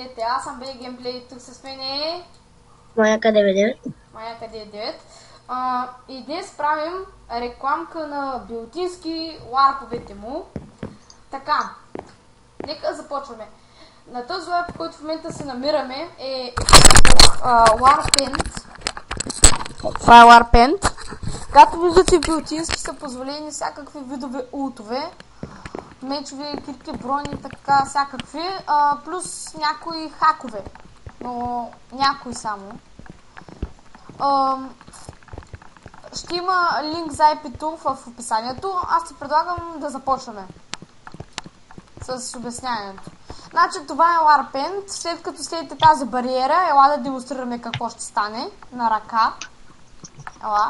видите, аз съм Бей Геймплей, тук с мен е... Маяка 99. Маяка 99. И днес правим рекламка на билтински ларповете му. Така, нека започваме. На този ларп, който в момента се намираме е Warpaint. Това е Warpaint. Както виждате, билтински са позволени всякакви видове ултове. Мечове, крити, брони, така, всякакви, плюс някои хакове, но някои само. Ще има линк за IP-то в описанието. Аз ти предлагам да започваме с обясняването. Значи това е Warpaint. След като следите тази бариера, ела да демонстрираме какво ще стане на ръка. Ела.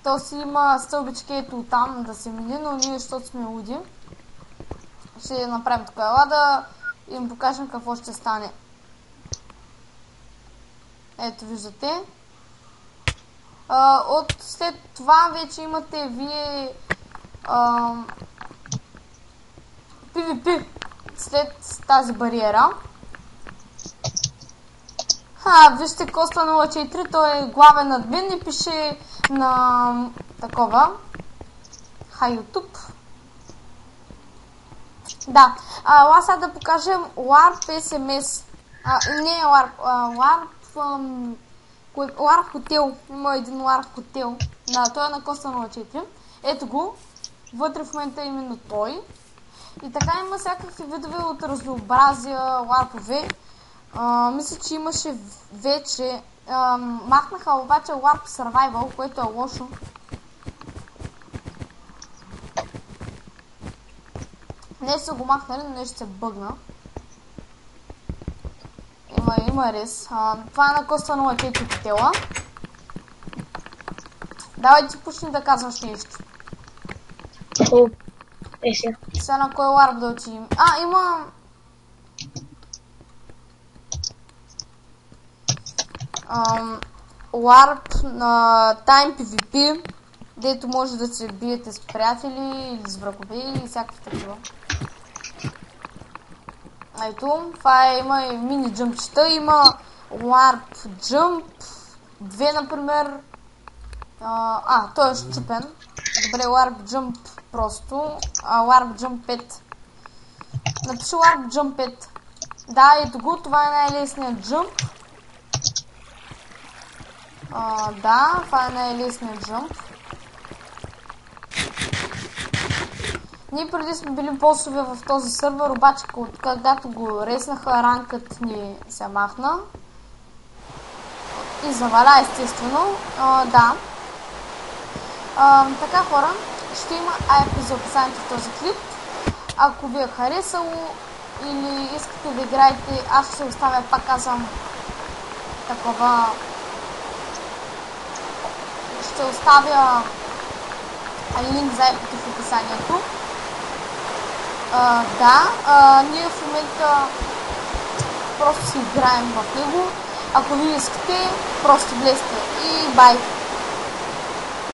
То си има стълбички ето там да се мине, но ние, защото сме луди, ще направим така. Ела да им покажем какво ще стане. Ето виждате. След това вече имате вие PvP след тази бариера. Вижте Коста 04, той е главен админ и пише на такова YouTube. Да, сега да покажем Warp SMS. Не Warp, Warp Hotel. Има един Warp Hotel. Той е на Коста 04. Ето го. Вътре в момента е именно той. И така има всякакви видове от разнообразия ларпове. Мисля, че имаше вече. Махнаха обаче Warp Survival, което е лошо. Не са го махнали, но нещо се бъгна. Има рез. Това е на Коста 04 хотела. Давай ти почни да казваш нещо. Сега на кой ларп да отидем? Има... ларп на Time PvP, дето може да се биете с приятели или с врагове или всякакви такива. Ето, това има и мини джъмпчета, има Warp Jump 2, например. Той е щупен. Добре, Warp Jump просто. Warp Jump 5. Напиши Warp Jump 5. Да, ето го, това е най-лесният джъмп. Да, това е най-лесният джъмп. Ние преди сме били босове в този сървър, обаче когато го резнаха, ранкът ни се махна. И заваля, естествено. Да. Така, хора, ще има IP за описанието в този клип. Ако ви е харесало или искате да играете, аз ще оставя, пак казвам, такова... Ще оставя линк за IP-то в описанието. Ние в момента просто си играем в него. Ако ви искате, просто влезте и бай!